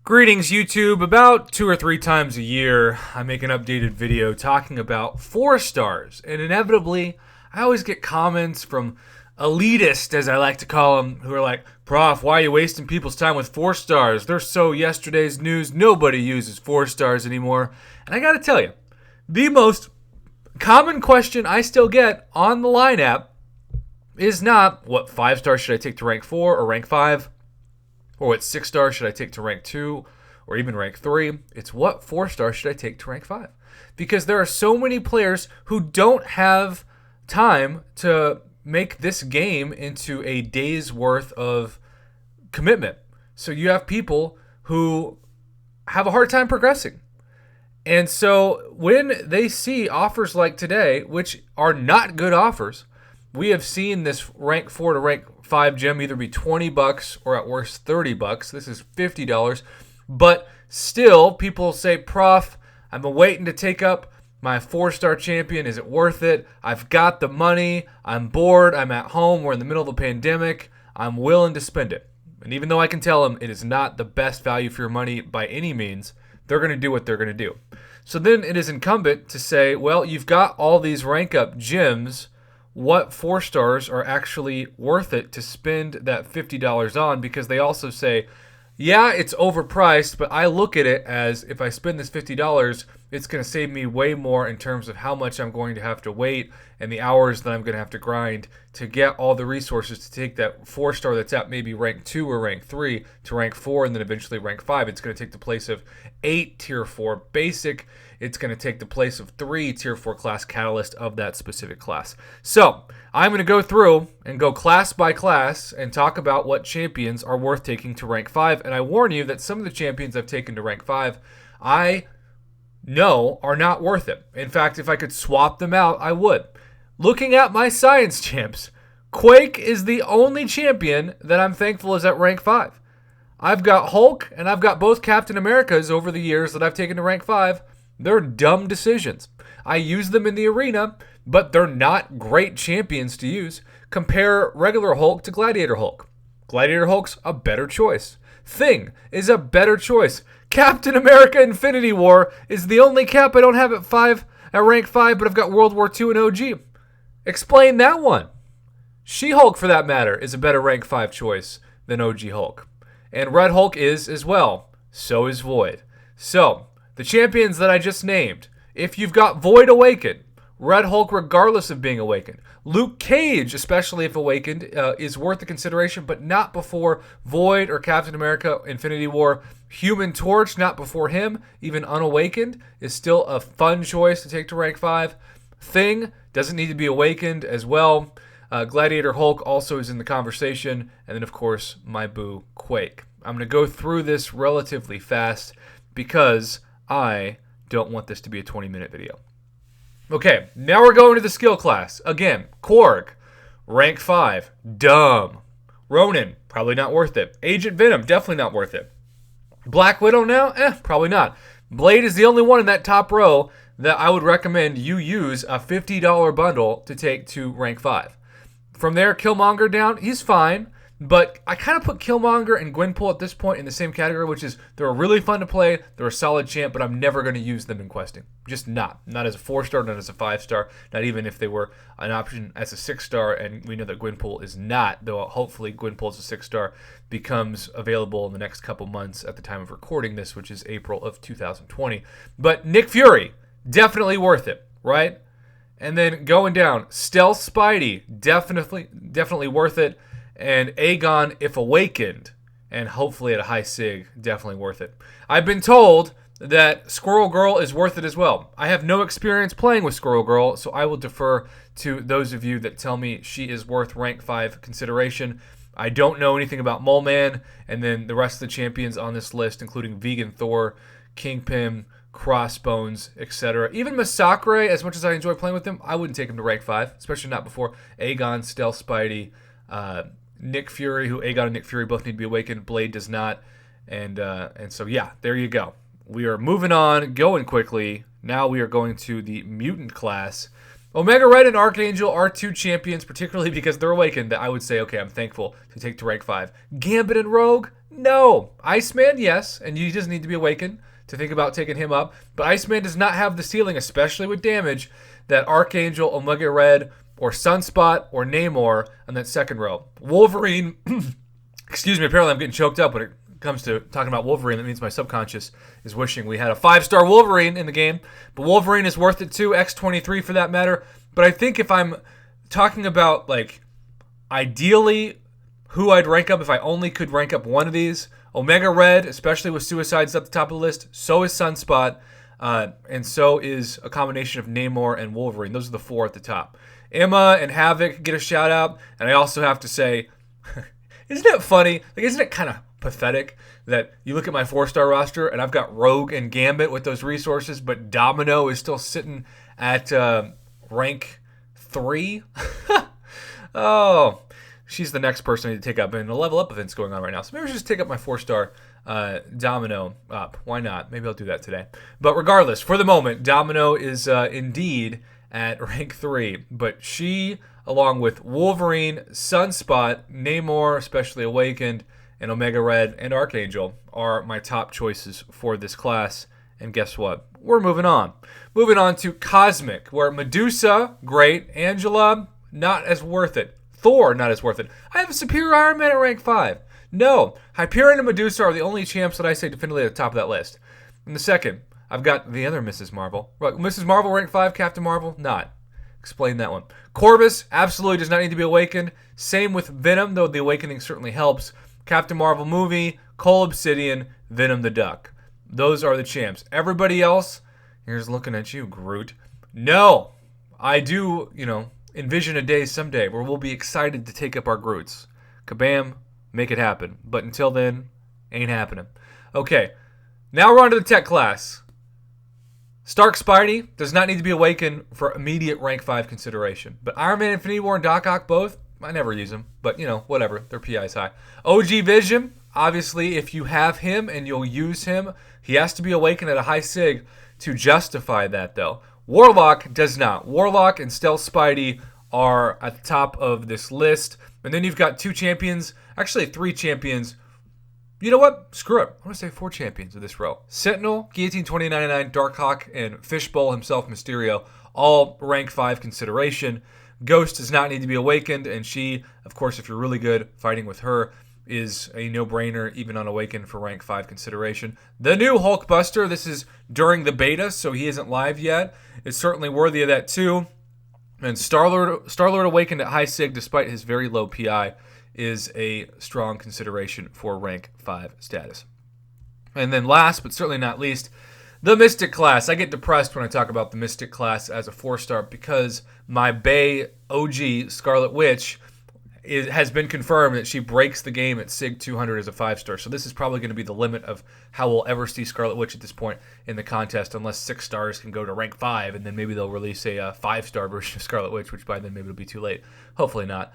Greetings, YouTube. About 2 or 3 times a year, I make an updated video talking about 4 stars. And inevitably, I always get comments from elitists, as I like to call them, who are like, Prof, why are you wasting people's time with 4 stars? They're so yesterday's news. Nobody uses 4 stars anymore. And I gotta tell you, the most common question I still get on the Line app is not, what 5 stars should I take to rank 4 or rank 5? Or what 6 stars should I take to rank 2 or even rank 3? It's what 4 stars should I take to rank 5? Because there are so many players who don't have time to make this game into a day's worth of commitment. So you have people who have a hard time progressing. And so when they see offers like today, which are not good offers, we have seen this rank 4 to rank 5 gem either be $20 or at worst $30. This is $50. But still, people say, Prof, I've been waiting to take up my 4-star champion. Is it worth it? I've got the money. I'm bored. I'm at home. We're in the middle of a pandemic. I'm willing to spend it. And even though I can tell them it is not the best value for your money by any means, they're going to do what they're going to do. So then it is incumbent to say, well, you've got all these rank up gems. What 4 stars are actually worth it to spend that $50 on? Because they also say, yeah, it's overpriced, but I look at it as if I spend this $50, it's going to save me way more in terms of how much I'm going to have to wait and the hours that I'm going to have to grind to get all the resources to take that 4-star that's at maybe rank 2 or rank 3 to rank 4 and then eventually rank 5. It's going to take the place of 8 tier 4 basic. It's going to take the place of 3 tier 4 class catalyst of that specific class. So I'm going to go through and go class by class and talk about what champions are worth taking to rank 5. And I warn you that some of the champions I've taken to rank 5, I know are not worth it. In fact, if I could swap them out, I would. Looking at my science champs, Quake is the only champion that I'm thankful is at rank 5. I've got Hulk and I've got both Captain Americas over the years that I've taken to rank 5. They're dumb decisions. I use them in the arena, but they're not great champions to use. Compare regular Hulk to Gladiator Hulk. Gladiator Hulk's a better choice. Thing is a better choice. Captain America Infinity War is the only cap I don't have at rank 5, but I've got World War II and OG. Explain that one. She-Hulk, for that matter, is a better rank 5 choice than OG Hulk. And Red Hulk is as well. So is Void. So, the champions that I just named, if you've got Void Awakened, Red Hulk regardless of being awakened, Luke Cage, especially if awakened, is worth the consideration, but not before Void or Captain America Infinity War. Human Torch, not before him, even unawakened, is still a fun choice to take to rank 5. Thing doesn't need to be awakened as well. Gladiator Hulk also is in the conversation. And then, of course, my boo, Quake. I'm going to go through this relatively fast because I don't want this to be a 20-minute video. Okay, now we're going to the skill class. Again, Korg, rank 5, dumb. Ronin, probably not worth it. Agent Venom, definitely not worth it. Black Widow now? Probably not. Blade is the only one in that top row that I would recommend you use a $50 bundle to take to rank 5. From there, Killmonger down, he's fine. But I kind of put Killmonger and Gwenpool at this point in the same category, which is they're really fun to play, they're a solid champ, but I'm never going to use them in questing. Just not. Not as a 4-star, not as a 5-star, not even if they were an option as a 6-star, and we know that Gwenpool is not, though hopefully Gwenpool as a 6-star becomes available in the next couple months at the time of recording this, which is April of 2020. But Nick Fury, definitely worth it, right? And then going down, Stealth Spidey, definitely worth it. And Aegon, if awakened, and hopefully at a high sig, definitely worth it. I've been told that Squirrel Girl is worth it as well. I have no experience playing with Squirrel Girl, so I will defer to those of you that tell me she is worth rank 5 consideration. I don't know anything about Mole Man, and then the rest of the champions on this list, including Vegan Thor, Kingpin, Crossbones, etc. Even Masakre, as much as I enjoy playing with him, I wouldn't take him to rank 5, especially not before Aegon, Stealth Spidey, Nick Fury, who Aegon and Nick Fury both need to be awakened. Blade does not. And so, yeah, there you go. We are moving on, going quickly. Now we are going to the mutant class. Omega Red and Archangel are two champions, particularly because they're awakened, that I would say, okay, I'm thankful to take to rank 5. Gambit and Rogue? No. Iceman, yes, and you just need to be awakened to think about taking him up. But Iceman does not have the ceiling, especially with damage, that Archangel, Omega Red, or Sunspot, or Namor on that second row. Wolverine, excuse me, apparently I'm getting choked up when it comes to talking about Wolverine. That means my subconscious is wishing we had a 5-star Wolverine in the game. But Wolverine is worth it too, X-23 for that matter. But I think if I'm talking about, like, ideally who I'd rank up if I only could rank up one of these, Omega Red, especially with Suicide's at the top of the list, so is Sunspot, and so is a combination of Namor and Wolverine. Those are the 4 at the top. Emma and Havoc get a shout out, and I also have to say, isn't it funny? Like, isn't it kind of pathetic that you look at my 4-star roster and I've got Rogue and Gambit with those resources, but Domino is still sitting at rank 3? Oh, she's the next person I need to take up, and the level up event's going on right now. So maybe I should just take up my 4-star Domino up. Why not? Maybe I'll do that today. But regardless, for the moment, Domino is indeed at rank 3, but she, along with Wolverine, Sunspot, Namor, especially Awakened, and Omega Red and Archangel are my top choices for this class. And guess what? We're moving on. Moving on to Cosmic, where Medusa, great. Angela, not as worth it. Thor, not as worth it. I have a superior Iron Man at rank 5. No, Hyperion and Medusa are the only champs that I say definitively at the top of that list. In the second, I've got the other Mrs. Marvel. Right, Mrs. Marvel, rank 5, Captain Marvel, not. Explain that one. Corvus absolutely does not need to be awakened. Same with Venom, though the awakening certainly helps. Captain Marvel movie, Cole Obsidian, Venom the Duck. Those are the champs. Everybody else, here's looking at you, Groot. No, I do, envision a day someday where we'll be excited to take up our Groots. Kabam, make it happen. But until then, ain't happening. Okay, now we're on to the tech class. Stark Spidey does not need to be awakened for immediate rank 5 consideration. But Iron Man, Infinity War, and Doc Ock both, I never use them. But, whatever. Their PI's high. OG Vision, obviously, if you have him and you'll use him, he has to be awakened at a high sig to justify that, though. Warlock does not. Warlock and Stealth Spidey are at the top of this list. And then you've got 2 champions, actually 3 champions. You know what? Screw it. I'm going to say 4 champions of this row. Sentinel, Guillotine 2099, Darkhawk, and Fishbowl himself, Mysterio, all rank 5 consideration. Ghost does not need to be awakened, and she, of course, if you're really good, fighting with her is a no-brainer, even unawakened, for rank 5 consideration. The new Hulkbuster, this is during the beta, so he isn't live yet, is certainly worthy of that too. And Star-Lord awakened at high sig, despite his very low PI, is a strong consideration for rank 5 status. And then last, but certainly not least, the Mystic class. I get depressed when I talk about the Mystic class as a 4-star because my Bay OG Scarlet Witch has been confirmed that she breaks the game at SIG 200 as a 5-star. So this is probably going to be the limit of how we'll ever see Scarlet Witch at this point in the contest, unless 6 stars can go to rank 5, and then maybe they'll release a 5-star version of Scarlet Witch, which by then maybe it'll be too late. Hopefully not.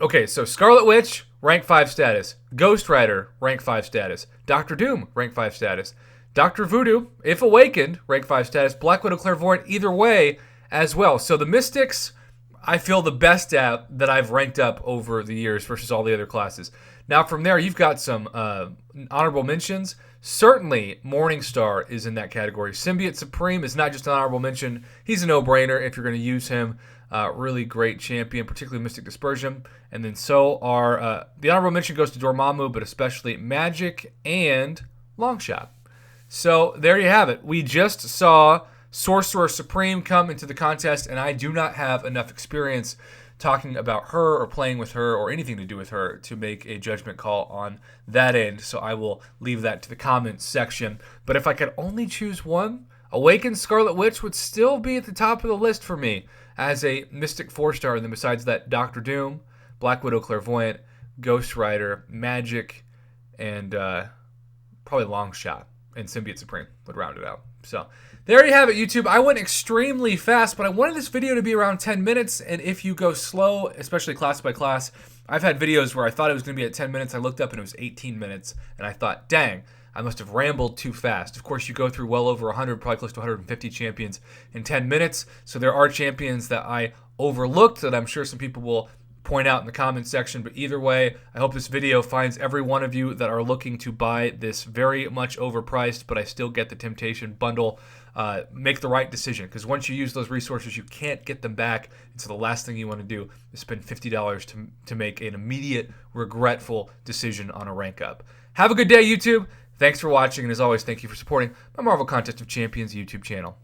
Okay, so Scarlet Witch, rank 5 status. Ghost Rider, rank 5 status. Doctor Doom, rank 5 status. Dr. Voodoo, if awakened, rank 5 status. Black Widow Clairvoyant, either way as well. So the Mystics, I feel the best at that I've ranked up over the years versus all the other classes. Now from there, you've got some honorable mentions. Certainly, Morningstar is in that category. Symbiote Supreme is not just an honorable mention. He's a no-brainer if you're going to use him. Really great champion, particularly Mystic Dispersion. And then so are, the honorable mention goes to Dormammu, but especially Magic and Longshot. So there you have it. We just saw Sorcerer Supreme come into the contest, and I do not have enough experience talking about her or playing with her or anything to do with her to make a judgment call on that end. So I will leave that to the comments section. But if I could only choose one, Awakened Scarlet Witch would still be at the top of the list for me as a Mystic 4-star. And then besides that, Doctor Doom, Black Widow Clairvoyant, Ghost Rider, Magic, and probably Longshot and Symbiote Supreme would round it out. So there you have it, YouTube. I went extremely fast, but I wanted this video to be around 10 minutes. And if you go slow, especially class by class, I've had videos where I thought it was going to be at 10 minutes. I looked up and it was 18 minutes. And I thought, dang, I must have rambled too fast. Of course, you go through well over 100, probably close to 150 champions in 10 minutes. So there are champions that I overlooked that I'm sure some people will point out in the comment section. But either way, I hope this video finds every one of you that are looking to buy this very much overpriced, but I still get the temptation bundle. Make the right decision, because once you use those resources, you can't get them back. And so the last thing you want to do is spend $50 to make an immediate, regretful decision on a rank up. Have a good day, YouTube. Thanks for watching, and as always, thank you for supporting my Marvel Contest of Champions YouTube channel.